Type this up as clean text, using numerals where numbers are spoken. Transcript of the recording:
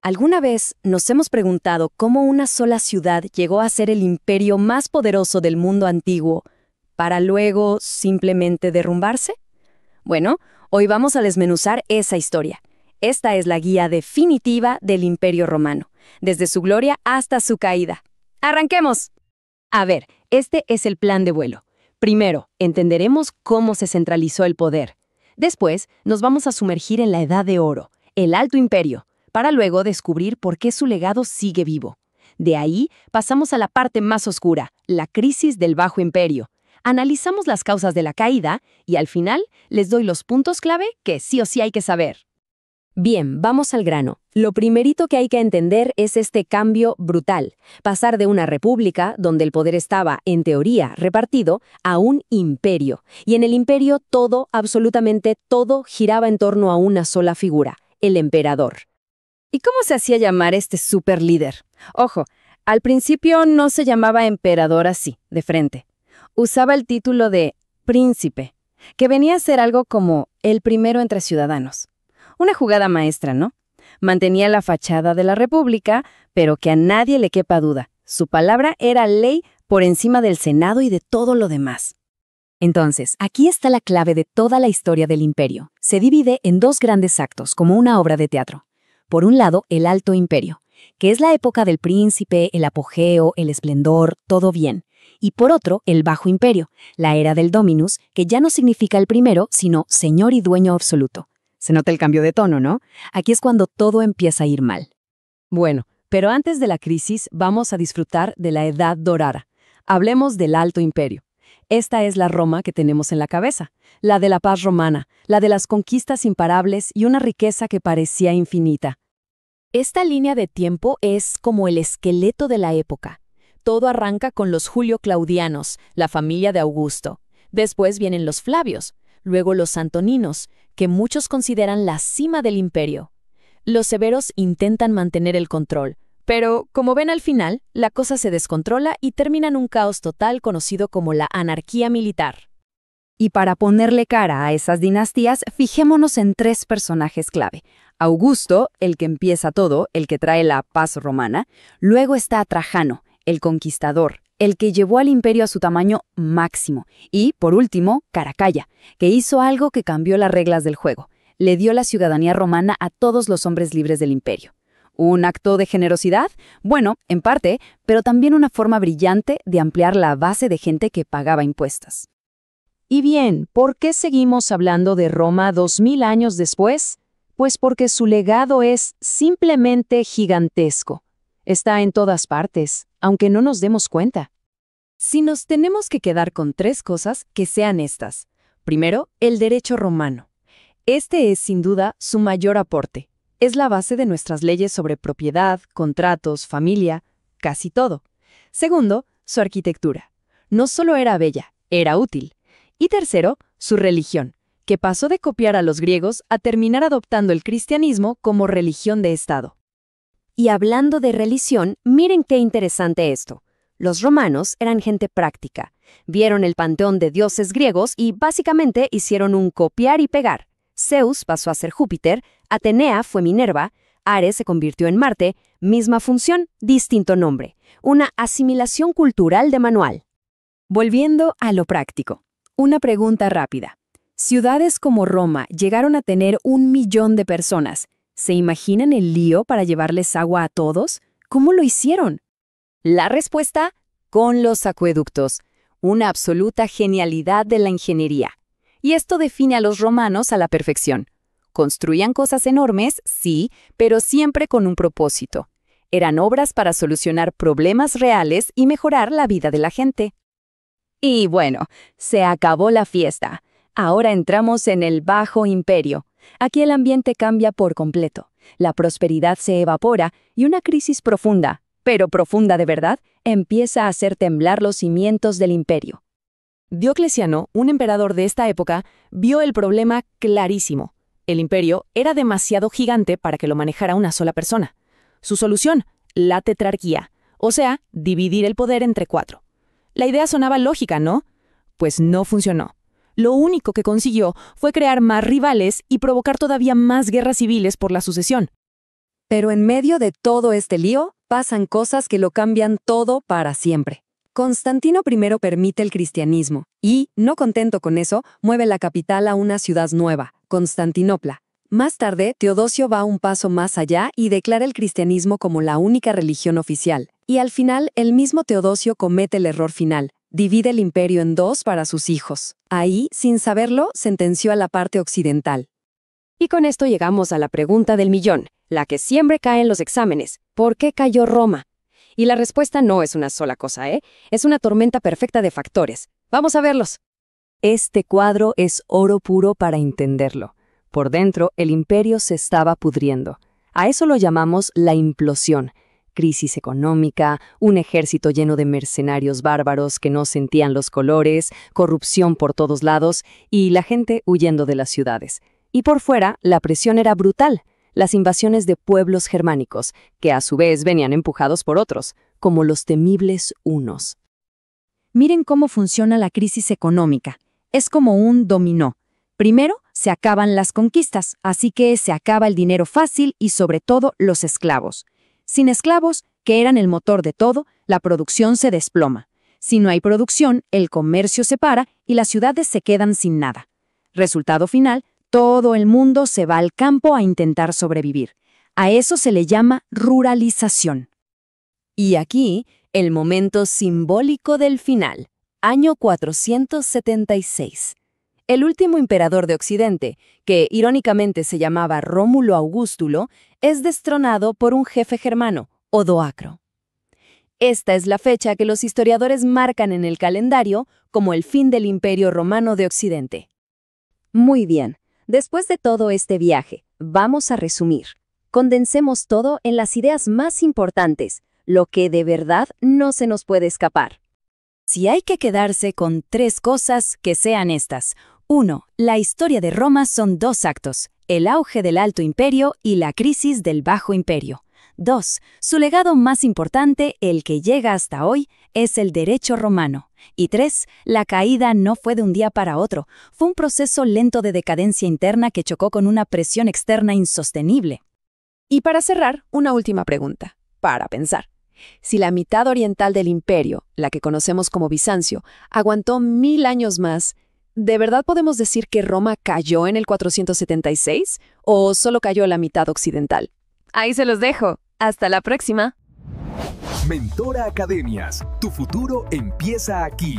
¿Alguna vez nos hemos preguntado cómo una sola ciudad llegó a ser el imperio más poderoso del mundo antiguo para luego simplemente derrumbarse? Bueno, hoy vamos a desmenuzar esa historia. Esta es la guía definitiva del Imperio Romano, desde su gloria hasta su caída. ¡Arranquemos! A ver, este es el plan de vuelo. Primero, entenderemos cómo se centralizó el poder. Después, nos vamos a sumergir en la Edad de Oro, el Alto Imperio, para luego descubrir por qué su legado sigue vivo. De ahí, pasamos a la parte más oscura, la crisis del Bajo Imperio. Analizamos las causas de la caída y al final les doy los puntos clave que sí o sí hay que saber. Bien, vamos al grano. Lo primerito que hay que entender es este cambio brutal. Pasar de una república, donde el poder estaba, en teoría, repartido, a un imperio. Y en el imperio todo, absolutamente todo, giraba en torno a una sola figura, el emperador. ¿Y cómo se hacía llamar este superlíder? Ojo, al principio no se llamaba emperador así, de frente. Usaba el título de príncipe, que venía a ser algo como el primero entre ciudadanos. Una jugada maestra, ¿no? Mantenía la fachada de la república, pero que a nadie le quepa duda. Su palabra era ley por encima del Senado y de todo lo demás. Entonces, aquí está la clave de toda la historia del imperio. Se divide en dos grandes actos, como una obra de teatro. Por un lado, el Alto Imperio, que es la época del príncipe, el apogeo, el esplendor, todo bien. Y por otro, el Bajo Imperio, la era del Dominus, que ya no significa el primero, sino señor y dueño absoluto. Se nota el cambio de tono, ¿no? Aquí es cuando todo empieza a ir mal. Bueno, pero antes de la crisis vamos a disfrutar de la Edad Dorada. Hablemos del Alto Imperio. Esta es la Roma que tenemos en la cabeza, la de la paz romana, la de las conquistas imparables y una riqueza que parecía infinita. Esta línea de tiempo es como el esqueleto de la época. Todo arranca con los Julio-Claudianos, la familia de Augusto. Después vienen los Flavios, luego los Antoninos, que muchos consideran la cima del imperio. Los severos intentan mantener el control, pero, como ven al final, la cosa se descontrola y termina en un caos total conocido como la anarquía militar. Y para ponerle cara a esas dinastías, fijémonos en tres personajes clave. Augusto, el que empieza todo, el que trae la paz romana. Luego está Trajano, el conquistador, el que llevó al imperio a su tamaño máximo. Y, por último, Caracalla, que hizo algo que cambió las reglas del juego. Le dio la ciudadanía romana a todos los hombres libres del imperio. ¿Un acto de generosidad? Bueno, en parte, pero también una forma brillante de ampliar la base de gente que pagaba impuestos. Y bien, ¿por qué seguimos hablando de Roma 2000 años después? Pues porque su legado es simplemente gigantesco. Está en todas partes, aunque no nos demos cuenta. Si nos tenemos que quedar con tres cosas, que sean estas. Primero, el derecho romano. Este es, sin duda, su mayor aporte. Es la base de nuestras leyes sobre propiedad, contratos, familia, casi todo. Segundo, su arquitectura. No solo era bella, era útil. Y tercero, su religión, que pasó de copiar a los griegos a terminar adoptando el cristianismo como religión de Estado. Y hablando de religión, miren qué interesante esto. Los romanos eran gente práctica. Vieron el panteón de dioses griegos y básicamente hicieron un copiar y pegar. Zeus pasó a ser Júpiter, Atenea fue Minerva, Ares se convirtió en Marte, misma función, distinto nombre. Una asimilación cultural de manual. Volviendo a lo práctico. Una pregunta rápida. Ciudades como Roma llegaron a tener 1 millón de personas. ¿Se imaginan el lío para llevarles agua a todos? ¿Cómo lo hicieron? La respuesta, con los acueductos. Una absoluta genialidad de la ingeniería. Y esto define a los romanos a la perfección. Construían cosas enormes, sí, pero siempre con un propósito. Eran obras para solucionar problemas reales y mejorar la vida de la gente. Y bueno, se acabó la fiesta. Ahora entramos en el Bajo Imperio. Aquí el ambiente cambia por completo. La prosperidad se evapora y una crisis profunda, pero profunda de verdad, empieza a hacer temblar los cimientos del imperio. Diocleciano, un emperador de esta época, vio el problema clarísimo. El imperio era demasiado gigante para que lo manejara una sola persona. Su solución, la tetrarquía, o sea, dividir el poder entre 4. La idea sonaba lógica, ¿no? Pues no funcionó. Lo único que consiguió fue crear más rivales y provocar todavía más guerras civiles por la sucesión. Pero en medio de todo este lío, pasan cosas que lo cambian todo para siempre. Constantino I permite el cristianismo y, no contento con eso, mueve la capital a una ciudad nueva, Constantinopla. Más tarde, Teodosio va un paso más allá y declara el cristianismo como la única religión oficial. Y al final, el mismo Teodosio comete el error final. Divide el imperio en dos para sus hijos. Ahí, sin saberlo, sentenció a la parte occidental. Y con esto llegamos a la pregunta del millón, la que siempre cae en los exámenes. ¿Por qué cayó Roma? Y la respuesta no es una sola cosa, ¿eh? Es una tormenta perfecta de factores. Vamos a verlos. Este cuadro es oro puro para entenderlo. Por dentro, el imperio se estaba pudriendo. A eso lo llamamos la implosión. Crisis económica, un ejército lleno de mercenarios bárbaros que no sentían los colores, corrupción por todos lados y la gente huyendo de las ciudades. Y por fuera, la presión era brutal. Las invasiones de pueblos germánicos, que a su vez venían empujados por otros, como los temibles hunos. Miren cómo funciona la crisis económica. Es como un dominó. Primero, se acaban las conquistas, así que se acaba el dinero fácil y sobre todo los esclavos. Sin esclavos, que eran el motor de todo, la producción se desploma. Si no hay producción, el comercio se para y las ciudades se quedan sin nada. Resultado final, todo el mundo se va al campo a intentar sobrevivir. A eso se le llama ruralización. Y aquí, el momento simbólico del final, año 476. El último emperador de Occidente, que irónicamente se llamaba Rómulo Augustulo, es destronado por un jefe germano, Odoacro. Esta es la fecha que los historiadores marcan en el calendario como el fin del Imperio Romano de Occidente. Muy bien, después de todo este viaje, vamos a resumir. Condensemos todo en las ideas más importantes, lo que de verdad no se nos puede escapar. Si hay que quedarse con 3 cosas, que sean estas. 1. La historia de Roma son 2 actos, el auge del Alto Imperio y la crisis del Bajo Imperio. 2. Su legado más importante, el que llega hasta hoy, es el derecho romano. Y 3. La caída no fue de un día para otro, fue un proceso lento de decadencia interna que chocó con una presión externa insostenible. Y para cerrar, una última pregunta, para pensar. Si la mitad oriental del imperio, la que conocemos como Bizancio, aguantó 1000 años más, ¿de verdad podemos decir que Roma cayó en el 476 o solo cayó la mitad occidental? Ahí se los dejo. Hasta la próxima. Mentora Academias. Tu futuro empieza aquí.